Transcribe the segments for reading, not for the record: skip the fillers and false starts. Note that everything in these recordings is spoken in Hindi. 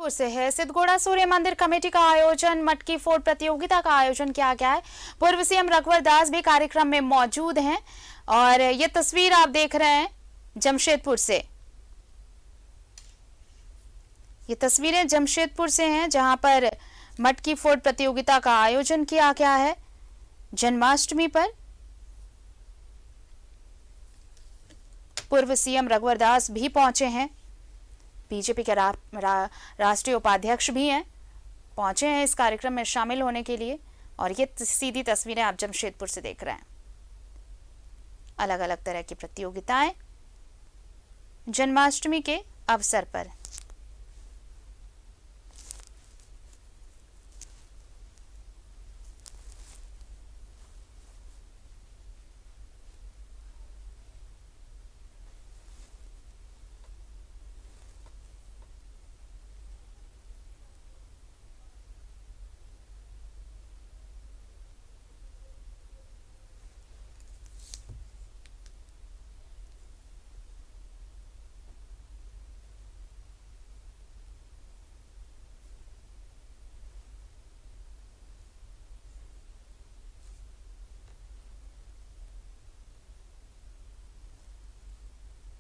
जमशेदपुर से है। सिद्धगोड़ा सूर्य मंदिर कमेटी का आयोजन, मटकी फोड़ प्रतियोगिता का आयोजन किया गया है। पूर्व सीएम रघुवर दास भी कार्यक्रम में मौजूद हैं और ये तस्वीर आप देख रहे हैं जमशेदपुर से। ये तस्वीरें जमशेदपुर से हैं जहां पर मटकी फोड़ प्रतियोगिता का आयोजन किया गया है। जन्माष्टमी पर पूर्व सीएम रघुवर दास भी पहुंचे हैं, बीजेपी के राष्ट्रीय उपाध्यक्ष भी हैं, पहुंचे हैं इस कार्यक्रम में शामिल होने के लिए। और ये सीधी तस्वीरें आप जमशेदपुर से देख रहे हैं। अलग अलग तरह की प्रतियोगिताएं जन्माष्टमी के अवसर पर।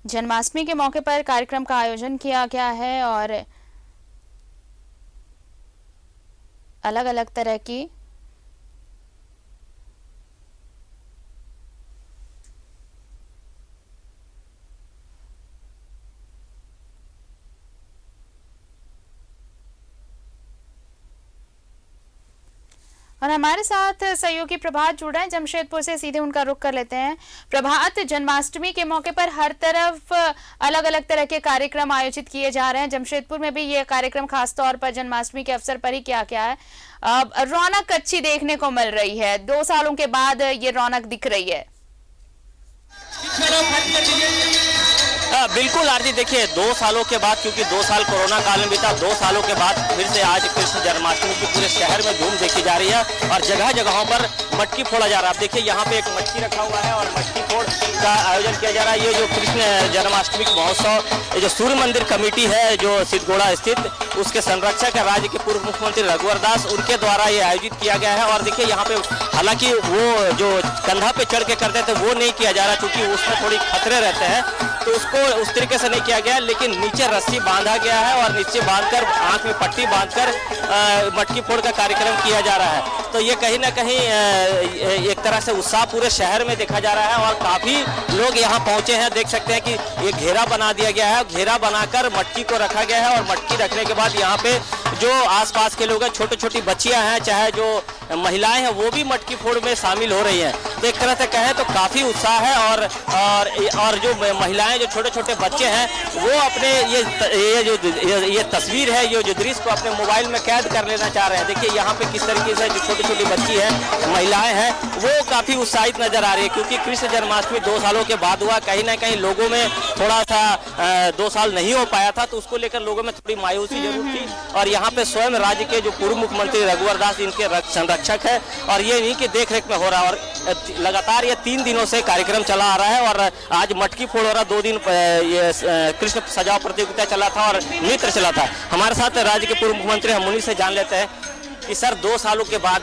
जन्माष्टमी के मौके पर कार्यक्रम का आयोजन किया गया है और अलग अलग तरह की और हमारे साथ सहयोगी प्रभात जुड़ रहे हैं जमशेदपुर से। सीधे उनका रुख कर लेते हैं। प्रभात, जन्माष्टमी के मौके पर हर तरफ अलग अलग तरह के कार्यक्रम आयोजित किए जा रहे हैं। जमशेदपुर में भी ये कार्यक्रम खास तौर पर जन्माष्टमी के अवसर पर ही किया गया है। रौनक अच्छी देखने को मिल रही है, 2 सालों के बाद ये रौनक दिख रही है। बिल्कुल आरती, देखिए 2 सालों के बाद, क्योंकि 2 साल कोरोना काल में बीता, 2 सालों के बाद फिर से आज कृष्ण जन्माष्टमी की पूरे शहर में धूम देखी जा रही है और जगह जगहों पर मटकी फोड़ा जा रहा है। आप देखिए यहाँ पे एक मटकी रखा हुआ है और मटकी फोड़ का आयोजन किया जा रहा है। ये जो कृष्ण जन्माष्टमी महोत्सव, ये जो सूर्य मंदिर कमेटी है जो सिद्धगोड़ा स्थित, उसके संरक्षक है राज्य के पूर्व मुख्यमंत्री रघुवर दास, उनके द्वारा ये आयोजित किया गया है। और देखिए यहाँ पे हालांकि वो जो कंधा पे चढ़ के करते थे वो नहीं किया जा रहा, क्योंकि उसमें थोड़ी खतरे रहते हैं, तो उसको उस तरीके से नहीं किया गया, लेकिन नीचे रस्सी बांधा गया है और नीचे बांधकर आंख में पट्टी बांधकर मटकी फोड़ का कार्यक्रम किया जा रहा है। तो ये कहीं ना कहीं एक तरह से उत्साह पूरे शहर में देखा जा रहा है और काफी लोग यहाँ पहुंचे हैं। देख सकते हैं कि ये घेरा बना दिया गया है, घेरा बनाकर मटकी को रखा गया है और मटकी रखने के बाद यहाँ पे जो आसपास के लोग हैं, छोटी छोटी बच्चियां हैं, चाहे जो महिलाएं हैं, वो भी मटकी फोड़ में शामिल हो रही हैं। तो एक तरह से कहें तो काफी उत्साह है और जो महिलाएं, जो छोटे छोटे बच्चे हैं, वो अपने ये तस्वीर है, ये जो दृश्य को अपने मोबाइल में कैद कर लेना चाह रहे हैं। देखिए यहाँ पे किस तरीके से जो छोटी छोटी बच्ची है, महिलाएं हैं, वो काफी उत्साहित नजर आ रही है, क्योंकि कृष्ण जन्माष्टमी 2 सालों के बाद हुआ। कहीं ना कहीं लोगों में थोड़ा सा 2 साल नहीं हो पाया था, तो उसको लेकर लोगों में थोड़ी मायूसी जरूर थी। और यहाँ पे स्वयं राज्य के जो पूर्व मुख्यमंत्री रघुवर दास इनके संरक्षक है और ये इन्हीं की देखरेख में हो रहा है। और लगातार ये 3 दिनों से कार्यक्रम चला आ रहा है और आज मटकी फोड़ हो रहा, 2 दिन ये कृष्ण सजाओ प्रतियोगिता चला था और नृत्य चला था। हमारे साथ राज्य के पूर्व मुख्यमंत्री हम उन्हीं से जान लेते हैं कि सर 2 सालों के बाद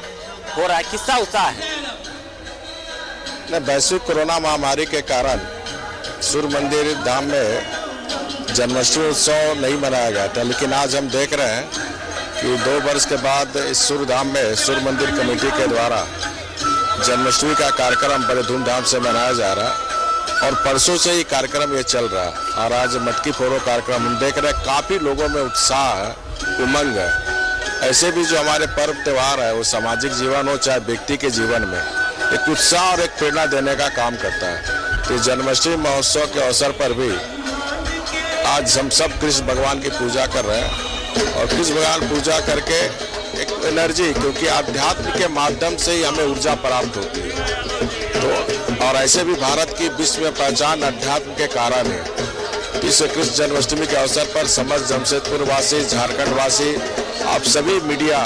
हो रहा है, किसका उत्साह है? वैश्विक कोरोना महामारी के कारण सूर्य मंदिर धाम में जन्माष्टमी उत्सव नहीं मनाया गया था, लेकिन आज हम देख रहे हैं कि 2 वर्ष के बाद इस सूर्य धाम में सूर्य मंदिर कमेटी के द्वारा जन्माष्टमी का कार्यक्रम बड़े धूमधाम से मनाया जा रहा है और परसों से ही कार्यक्रम ये चल रहा है। और आज मटकी फोड़ो कार्यक्रम हम देख रहे हैं, काफ़ी लोगों में उत्साह है, उमंग है। ऐसे भी जो हमारे पर्व त्यौहार है, वो सामाजिक जीवन हो चाहे व्यक्ति के जीवन में, एक उत्साह और एक प्रेरणा देने का काम करता है। तो जन्माष्टमी महोत्सव के अवसर पर भी आज हम सब कृष्ण भगवान की पूजा कर रहे हैं और कृष्ण भगवान पूजा करके एक एनर्जी, क्योंकि आध्यात्म के माध्यम से ही हमें ऊर्जा प्राप्त होती है। तो और ऐसे भी भारत की विश्व में पहचान अध्यात्म के कारण है। इस कृष्ण जन्माष्टमी के अवसर पर समस्त जमशेदपुर वासी, झारखंड वासी, आप सभी मीडिया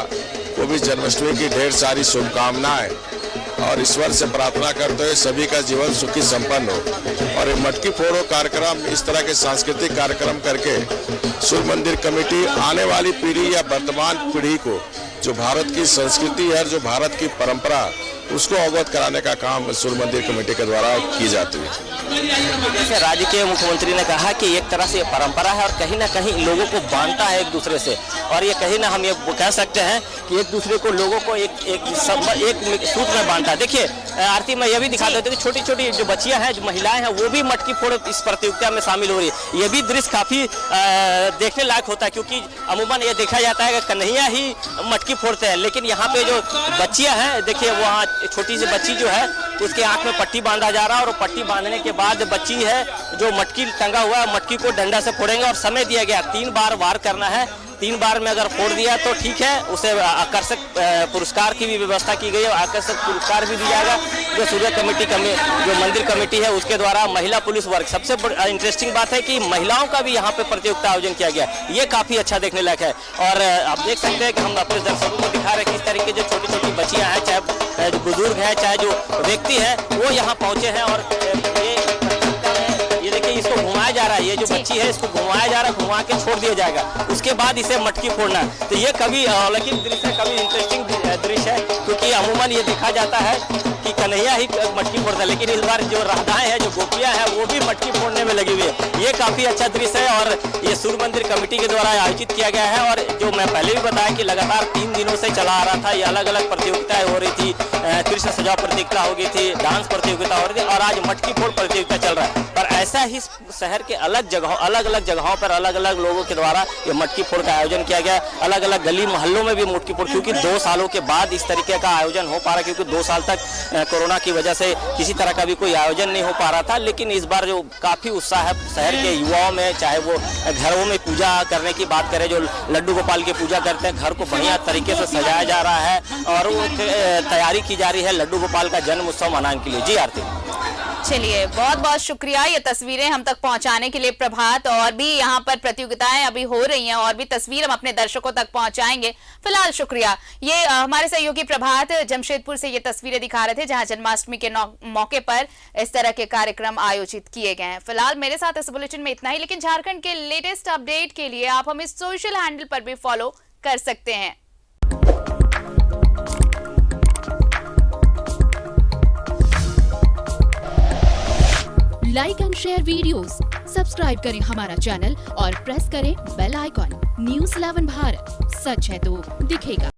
को भी जन्माष्टमी की ढेर सारी शुभकामनाएं। और ईश्वर से प्रार्थना करते हुए सभी का जीवन सुखी संपन्न हो। और ये मटकी फोड़ो कार्यक्रम, इस तरह के सांस्कृतिक कार्यक्रम करके सूर्य मंदिर कमेटी आने वाली पीढ़ी या वर्तमान पीढ़ी को जो भारत की संस्कृति है, जो भारत की परंपरा, उसको अवगत कराने का काम सूर्य मंदिर कमेटी के द्वारा की जाती है। जैसे राज्य के मुख्यमंत्री ने कहा कि एक तरह से ये परंपरा है और कहीं ना कहीं लोगों को बांधता है एक दूसरे से, और ये कहीं ना हम ये कह सकते हैं कि एक दूसरे को लोगों को एक सूत्र में बांधता है। देखिए आरती, मैं ये भी दिखा देता हूं कि छोटी छोटी जो बच्चियां हैं, जो महिलाएं हैं, वो भी मटकी फोड़ इस प्रतियोगिता में शामिल हो रही है। ये भी दृश्य काफी देखने लायक होता है, क्योंकि अमूमन ये देखा जाता है कि कन्हैया ही मटकी फोड़ते हैं, लेकिन यहाँ पे जो बच्चियां हैं, देखिए वहाँ छोटी सी बच्ची जो है उसके आंख में पट्टी बांधा जा रहा है, और पट्टी बांधने के बाद बच्ची है जो मटकी टंगा हुआ है, मटकी को डंडा से फोड़ेंगे और समय दिया गया 3 बार वार करना है। 3 बार में अगर फोड़ दिया तो ठीक है, उसे आकर्षक पुरस्कार की भी व्यवस्था की गई है, आकर्षक पुरस्कार भी दिया जाएगा जो सूर्य कमेटी जो मंदिर कमेटी है उसके द्वारा महिला पुलिस वर्ग। सबसे इंटरेस्टिंग बात है कि महिलाओं का भी यहाँ पे प्रतियोगिता आयोजन किया गया, ये काफी अच्छा देखने लायक है। और आप देख सकते हैं कि हम अपने दर्शकों को दिखा रहे हैं किस तरीके जो छोटी छोटी बच्चियां हैं, चाहे जो बुजुर्ग हैं, चाहे जो व्यक्ति है, वो यहाँ पहुंचे हैं। और ये देखिए इसको घुमाया जा रहा है, ये जो बच्ची है इसको घुमाया जा रहा है, घुमा के छोड़ दिया जाएगा, उसके बाद इसे मटकी फोड़ना है। तो ये कभी लेकिन दृश्य कभी इंटरेस्टिंग दृश्य है, क्योंकि अमूमन ये देखा जाता है कि कन्हैया ही मटकी फोड़ता है, लेकिन इस बार जो राधाएं हैं, जो गोपियां हैं, वो भी मटकी फोड़ने में लगी हुई है। ये काफी अच्छा दृश्य है और ये सूर्य मंदिर कमेटी के द्वारा आयोजित किया गया है। और जो मैं पहले भी बताया कि लगातार 3 दिनों से चला आ रहा था, ये अलग अलग प्रतियोगिताएं हो रही थी, कृष्ण सजाव प्रतियोगिता हो गई थी, डांस प्रतियोगिता हो रही थी, और आज मटकी फोड़ प्रतियोगिता चल रहा है। पर ऐसा ही शहर के अलग अलग जगहों पर अलग अलग लोगों के द्वारा ये मटकी फोड़ का आयोजन किया गया, अलग अलग गली मोहल्लों में भी मटकी फोड़, क्योंकि 2 सालों के बाद इस तरीके का आयोजन हो पा रहा है, क्योंकि 2 साल तक कोरोना की वजह से किसी तरह का भी कोई आयोजन नहीं हो पा रहा था। लेकिन इस बार जो काफी उत्साह है शहर के युवाओं में, चाहे वो घरों में पूजा करने की बात करें, जो लड्डू गोपाल की पूजा करते हैं, घर को बढ़िया तरीके से सजाया जा रहा है और वो तैयारी की जा रही है लड्डू गोपाल का जन्म उत्सव मनाने के लिए। जी आरती, चलिए बहुत बहुत शुक्रिया ये तस्वीरें हम तक पहुंचाने के लिए प्रभात। और भी यहाँ पर प्रतियोगिताएं अभी हो रही हैं और भी तस्वीर हम अपने दर्शकों तक पहुंचाएंगे। फिलहाल शुक्रिया। ये हमारे सहयोगी प्रभात जमशेदपुर से ये तस्वीरें दिखा रहे थे, जहां जन्माष्टमी के मौके पर इस तरह के कार्यक्रम आयोजित किए गए हैं। फिलहाल मेरे साथ इस बुलेटिन में इतना ही, लेकिन झारखंड के लेटेस्ट अपडेट के लिए आप हमें सोशल हैंडल पर भी फॉलो कर सकते हैं। Like and share videos, subscribe करें हमारा चैनल और प्रेस करें बेल आइकॉन। News 11 भारत, सच है तो दिखेगा।